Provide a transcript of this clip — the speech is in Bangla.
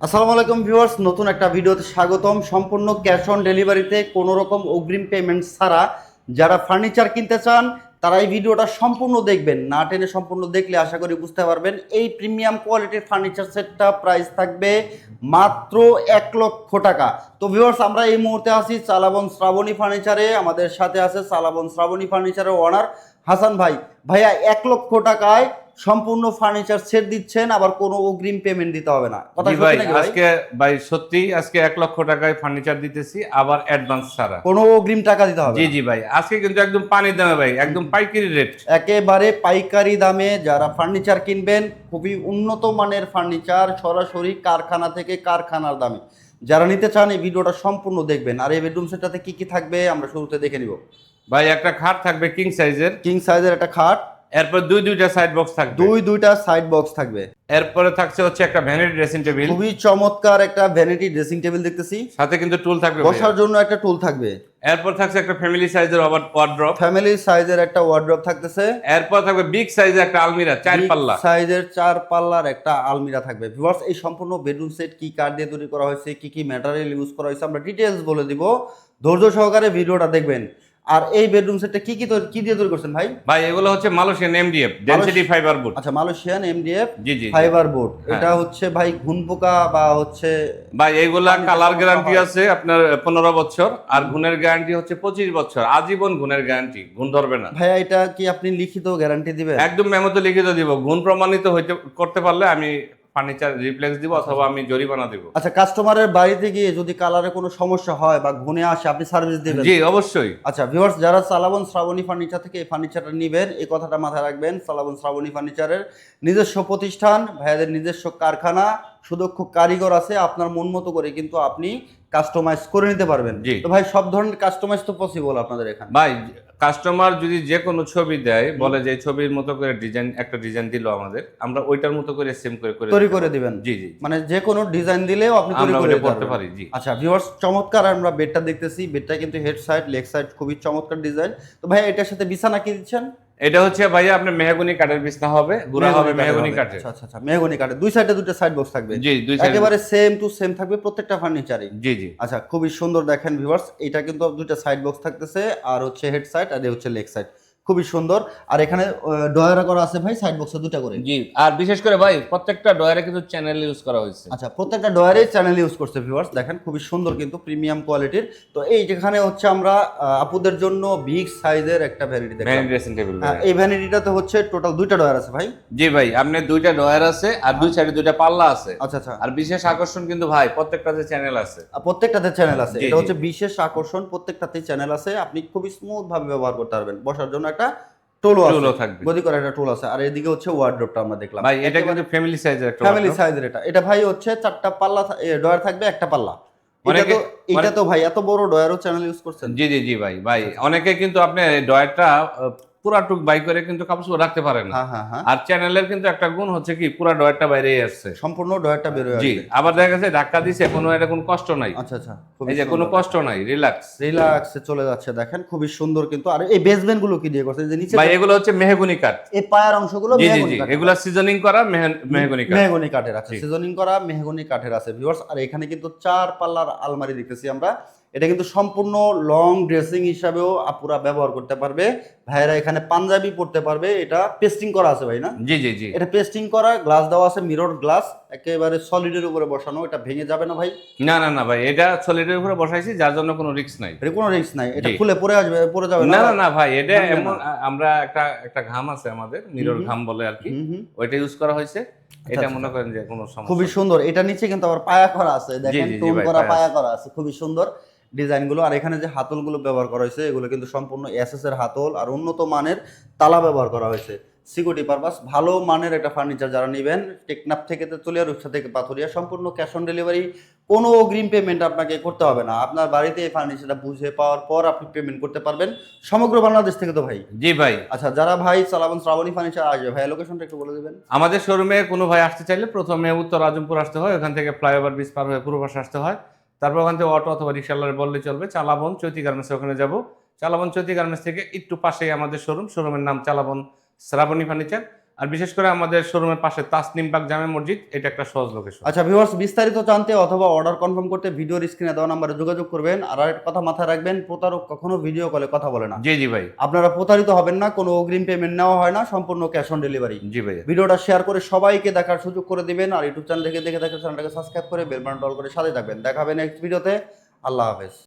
আসসালামু আলাইকুম ভিউয়ার্স, নতুন একটা ভিডিওতে স্বাগতম। সম্পূর্ণ ক্যাশ অন ডেলিভারিতে কোনো রকম অগ্রিম পেমেন্ট ছাড়া যারা ফার্নিচার কিনতে চান তারা এই ভিডিওটা সম্পূর্ণ দেখবেন, না টেনে সম্পূর্ণ দেখলে আশা করি বুঝতে পারবেন। এই প্রিমিয়াম কোয়ালিটির ফার্নিচার সেটটা প্রাইস থাকবে মাত্র 1,00,000 টাকা। তো ভিউয়ার্স, আমরা এই মুহূর্তে আছি চালাবন শ্রাবণী ফার্নিচারে। আমাদের সাথে আছে চালাবন শ্রাবণী ফার্নিচারের ওনার হাসান ভাই। ভাইয়া 1,00,000 টাকায় সম্পূর্ণ ফার্নিচার সেট দিচ্ছেন, আবার কোনো অগ্রিম পেমেন্ট দিতে হবে না। কথা জি সত্যি ভাই, নাকি ভাই? আজকে ভাই সত্যি আজকে 1,00,000 টাকায় ফার্নিচার দিতেছি, আবার অ্যাডভান্স ছাড়া। কোনো অগ্রিম টাকা দিতে হবে জি না। জি ভাই, আজকে কিন্তু একদম পানির দামে ভাই, একদম পাইকারি রেট। একেবারে পাইকারি দামে যারা ফার্নিচার কিনবেন, খুবই উন্নত মানের ফার্নিচার সরাসরি কারখানা থেকে কারখানার দামে যারা নিতে চান এই ভিডিওটা সম্পূর্ণ দেখবেন। আর এই বেডরুম সেটটাতে কি কি থাকবে আমরা শুরুতে দেখে নিব। ভাই একটা খাট থাকবে কিং সাইজের, কিং সাইজের একটা খাট, এরপর দুইটা সাইড বক্স থাকবে, দুইটা সাইড বক্স থাকবে। এরপরে থাকছে হচ্ছে একটা ভ্যানিটি ড্রেসিং টেবিল, খুবই চমৎকার একটা ভ্যানিটি ড্রেসিং টেবিল দেখতেছি। সাথে কিন্তু টুল থাকবে বসার জন্য একটা টুল থাকবে। এরপর থাকছে একটা ফ্যামিলি সাইজের ওয়ার্ড্রপ, ফ্যামিলি সাইজের একটা ওয়ার্ড্রপ থাকতেছে। এরপর থাকবে বিগ সাইজের একটা আলমিরা 4 পাল্লা, সাইজের 4 পাল্লার একটা আলমিরা থাকবে। ভিউয়ার্স, এই সম্পূর্ণ বেডরুম সেট কি কাঠ দিয়ে তৈরি করা হয়েছে, কি কি ম্যাটেরিয়াল ইউজ করা হয়েছে আমরা ডিটেইলস বলে দিব। ধৈর্য সহকারে ভিডিওটা দেখবেন। আর এই বেডরুম সেটটা কি দিয়ে তৈরি করছেন ভাই? ভাই এগুলো হচ্ছে Malaysian MDF density fibre board. আচ্ছা, মালয়েশিয়ান এমডিএফ জি জি ফাইবার বোর্ড। হ্যাঁ। এটা হচ্ছে ভাই ঘুন পোকা বা হচ্ছে ভাই এগুলা পানিতে কালার সমস্যা গ্যারান্টি হয়। আছে আপনার 15 বছর, আর গুণের গ্যারান্টি হচ্ছে 25 বছর, আজীবন গুণের গ্যারান্টি, গুণ ধরবে না। ভাইয়া এটা কি আপনি লিখিত গ্যারান্টি দিবেন? একদম মেমোতে লিখিত দিব, গুণ প্রমাণিত হইতে করতে পারলে আমি ফার্নিচার রিপ্লেস দিব অথবা আমি জরিমানা দিব। আচ্ছা, কাস্টমারের বাড়িতে গিয়ে যদি কালারে কোনো সমস্যা হয় বা ঘুনে আসে আপনি সার্ভিস দিবেন? জি অবশ্যই। আচ্ছা ভিউয়ার্স, যারা চালাবন শ্রাবণী ফার্নিচার থেকে এই ফার্নিচারটা নেবেন এই কথাটা মাথায় রাখবেন। চালাবন শ্রাবণী ফার্নিচারের নিজস্ব প্রতিষ্ঠান, ভাইয়াদের নিজস্ব কারখানা, সুদক্ষ কারিগর আছে। আপনার মন মতো করে কিন্তু আপনি কাস্টমাইজ করে নিতে পারবেন। জি। তো ভাই সব ধরনের কাস্টমাইজ তো পসিবল আপনাদের এখানে? ভাই কাস্টমার যদি যে কোনো ছবি দেয়, বলে যে ছবির মতো করে একটা ডিজাইন দিল আমাদের, আমরা ওইটার মতো করে সেম করে তৈরি করে দিবেন? জি জি, মানে যে কোনো ডিজাইন দিলেও আপনি তৈরি আমরা করে ওটা দিতে করতে পারবেন। পারি। জি আচ্ছা ভিউয়ার্স, চমৎকার আমরা বেডটা দেখতেছি। বেডটা কিন্তু হেড সাইড লেগ সাইড খুবই চমৎকার ডিজাইন। তো ভাই এটার সাথে বিছানা কি দিচ্ছেন? এটা হচ্ছে ভাইয়া আপনার মেহগনি কাঠের বিছনা হবে, গুড়া হবে মেহগনি কাঠের। আচ্ছা আচ্ছা আচ্ছা, মেহগনি কাঠের। দুই সাইডে দুটো সাইড বক্স থাকবে। জি দুই সাইড, একেবারে সেম টু সেম থাকবে প্রত্যেকটা ফার্নিচারই। জি জি। আচ্ছা, খুবই সুন্দর দেখেন ভিউয়ার্স, এটা কিন্তু দুইটা সাইড বক্স থাকতেছে, আর হচ্ছে হেড সাইড আর হচ্ছে লেগ সাইড, খুবই সুন্দর। আর এখানে ডয়ারা করা আছে ভাই সাইড বক্সে দুটো করে। জি, আর বিশেষ করে ভাই প্রত্যেকটা ডয়ারে কিন্তু চ্যানেল ইউজ করা হয়েছে। আচ্ছা, প্রত্যেকটা ডয়ারে চ্যানেল ইউজ করছে ভিউয়ার্স, দেখেন খুবই সুন্দর কিন্তু প্রিমিয়াম কোয়ালিটির। তো এই যেখানে হচ্ছে আমরা আপুদের জন্য বিগ সাইজের একটা ভ্যানিটি দেখলাম। Vanity dressing table. এই ভ্যানিটিটাতে হচ্ছে টোটাল দুইটা ডয়ার আছে ভাই? জি ভাই, আপনার দুইটা ডয়ার আছে আর দুই সাইডে দুইটা পাল্লা আছে। আচ্ছা আচ্ছা, আর বিশেষ আকর্ষণ কিন্তু ভাই প্রত্যেকটাতে চ্যানেল আছে। প্রত্যেকটাতে চ্যানেল আছে। জি, এটা জি। হচ্ছে বিশেষ আকর্ষণ, প্রত্যেকটাতে চ্যানেল আছে। আপনি খুবই স্মুথ ভাবে ব্যবহার করতে পারবেন। বসার জন্য একটা টোলও টুলও আছে, থাকবে। গদি করা একটা টোল আছে। আর এদিকে হচ্ছে ওয়ার্ডরোবটা আমরা দেখলাম ভাই এটা কিন্তু ফ্যামিলি সাইজের একটা ফ্যামিলি wardrobe। সাইজের। এটা ভাই হচ্ছে চারটা পাল্লা ডয়ার থাকবে, একটা পাল্লা। এটা তো ভাই এত বড় ডয়ারও চ্যানেল ইউজ করছেন? জি জি জি ভাই, ভাই অনেকে কিন্তু আপনি ডয়ারটা পুরাটুক বাই করে কিন্তু কাপড় চোপড় রাখতে পারে না। হ্যাঁ হ্যাঁ হ্যাঁ, আর চ্যানেলের কিন্তু একটা গুণ হচ্ছে কি পুরা ডয়ারটা বাইরেই আসছে। সম্পূর্ণ ডয়ারটা বের হয়ে জি, আসবে। আবার দেখা গেছে ধাক্কা দিছে, এটা কোনো কষ্ট নাই। আচ্ছা আচ্ছা, এই যে কোনো কষ্ট নাই, রিল্যাক্স। রিল্যাক্সে চলে যাচ্ছে, দেখেন খুবই সুন্দর কিন্তু। আর এই বেসমেন্ট গুলো কি দিয়ে করছেন? যে নিচে ভাই এগুলো হচ্ছে মেহগনি কাঠ। এই পায়ার অংশগুলো জি জি মেহগনি জি, কাঠের। এগুলা সিজনিং করা মেহগনি কাঠ। মেহগনি কাঠের আছে, জি। সিজনিং করা মেহগনি কাঠের আছে ভিউয়ার্স। আর এখানে কিন্তু 4 পাল্লার আলমারি দেখতেছি আমরা। এটা কিন্তু সম্পূর্ণ লং ড্রেসিং হিসাবেও আপুরা ব্যবহার করতে পারবে। ভাইরা এখানে পাঞ্জাবি পরতে পারবে। এটা পেস্টিং করা আছে ভাই না? জি জি জি। এটা পেস্টিং করা, গ্লাস দেওয়া আছে, মিরর গ্লাস, একেবারে সলিডের উপরে বসানো। এটা ভেঙে যাবে না ভাই? না না না ভাই, এটা সলিডের উপরে বসাইছি যার জন্য কোনো রিস্ক নাই। এর কোনো রিস্ক নাই? এটা জি। খুলে পড়ে আসবে, পড়ে যাবে না না? না না ভাই, এটা ভাঙবে না। এমন আমরা একটা ঘাম আছে আমাদের, মিরর ঘাম বলে আর কি, হুম হুম, ওইটা ইউজ করা হয়েছে। এটা আচ্ছা। মনে করেন যে কোনো সমস্যা খুবই নেই। সুন্দর। এটা নিচে কিন্তু আবার পায়া করা আছে, দেখেন জি, জি, টোন ভাই, করা পায়া পায়া আছে। করা আছে, খুবই সুন্দর ডিজাইন গুলো। আর এখানে যে হাতল গুলো ব্যবহার করা হয়েছে এগুলো কিন্তু সম্পূর্ণ এসএস এর হাতল, আর উন্নত মানের তালা ব্যবহার করা হয়েছে সিকিউরিটি পারপাস। ভালো মানের একটা ফার্নিচার যারা নেবেন, টেকনাফ থেকে তেতুলিয়া, রূপসা থেকে পাথুরিয়া, সম্পূর্ণ ক্যাশ অন ডেলিভারি, কোনো অগ্রিম পেমেন্ট আপনাকে করতে হবে না। আপনার বাড়িতে এই ফার্নিচারটা বুঝে পাওয়ার পর আপনি পেমেন্ট করতে পারবেন সমগ্র বাংলাদেশ থেকে। তো ভাই জি ভাই, আচ্ছা, যারা ভাই চালাবেন শ্রাবণী ফার্নিচার আসবে, ভাই লোকেশনটা একটু বলে দিবেন। আমাদের শোরুমে কোনো ভাই আসতে চাইলে প্রথমে উত্তর আজমপুর আসতে হয়, ওখান থেকে ফ্লাইওভার ব্রিজ পার হয়ে পূর্ব পাশে আসতে হয়। তারপর ওখান থেকে অটো অথবা রিক্সাওয়ালার বললে চলবে, চালাবন চৈতি গার্মেন্টস ওখানে যাব। চালাবন চৈতি গার্মেন্টস থেকে একটু পাশেই আমাদের শোরুমের নাম চালাবন শ্রাবণী ফার্নিচার। আর বিশেষ করে আমাদের শোরুমের পাশে তাসনিম বাগ জামে মসজিদ, এটা একটা সহজ লোকেশন। আচ্ছা ভিউয়ার্স, বিস্তারিত জানতে অথবা অর্ডার কনফার্ম করতে ভিডিওর স্ক্রিনে দেওয়া নাম্বারে যোগাযোগ করবেন। আর একটা কথা মাথায় রাখবেন, প্রতারক কখনো ভিডিও কলে কথা বলে না। জি জি ভাই। আপনারা প্রতারিত হবেন না, কোনো অগ্রিম পেমেন্ট নেওয়া হয় না, সম্পূর্ণ ক্যাশ অন ডেলিভারি। জি ভাই। ভিডিওটা শেয়ার করে সবাইকে দেখার সুযোগ করে দিবেন। আর ইউটিউব চ্যানেল থেকে দেখে থাকলে চ্যানেলটাকে সাবস্ক্রাইব করে বেল বাটন অল করে সাথে থাকবেন। দেখা হবে নেক্সট ভিডিওতে। আল্লাহ হাফেজ।